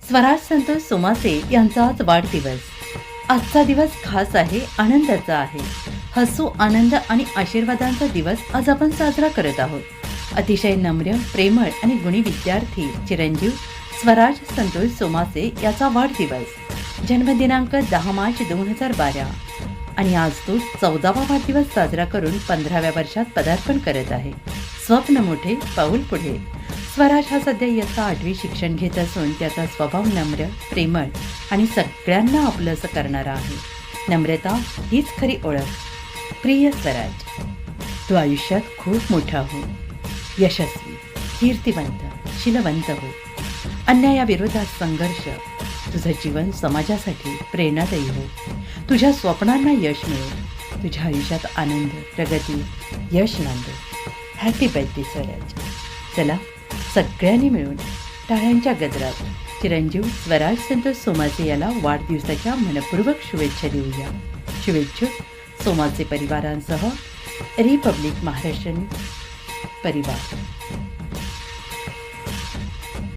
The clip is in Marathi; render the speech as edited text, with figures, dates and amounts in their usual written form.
स्वराज संतोष सोमासे यांचा आज वाढदिवस. आजचा दिवस खास आहे, आनंदाचा आहे. हसू, आनंद आणि आशीर्वादांचा दिवस आज आपण साजरा करत आहोत. अतिशय नम्र, प्रेमळ आणि गुणी विद्यार्थी चिरंजीव स्वराज संतोष सोमासे याचा वाढदिवस. जन्मदिनांक 10 मार्च 2012 आणि आज तो 14वा वाढदिवस साजरा करून 15व्या वर्षात पदार्पण करत आहे. स्वप्न मोठे, पाऊल पुढे. स्वराज हा सध्या इयत्ता 8वी शिक्षण घेत असून त्याचा स्वभाव नम्र, प्रेमळ आणि सगळ्यांना आपलंसं करणारा आहे. नम्रता हीच खरी ओळख. प्रिय स्वराज, तू आयुष्यात खूप मोठा हो, यशस्वी, कीर्तिवंत, शीलवंत हो. अन्यायाविरोधात संघर्ष. तुझं जीवन समाजासाठी प्रेरणादायी हो. तुझ्या स्वप्नांना यश मिळो. तुझ्या आयुष्यात आनंद, प्रगती, यश नांदो. Happy birthday Swaraj. चला सगळ्यांनी मिळून टाळ्यांच्या गजरात चिरंजीव स्वराज संतोष सोमासे याला वाढदिवसाच्या मनपूर्वक शुभेच्छा देऊया. शुभेच्छुक सोमासे परिवारांसह रिपब्लिक महाराष्ट्र परिवार.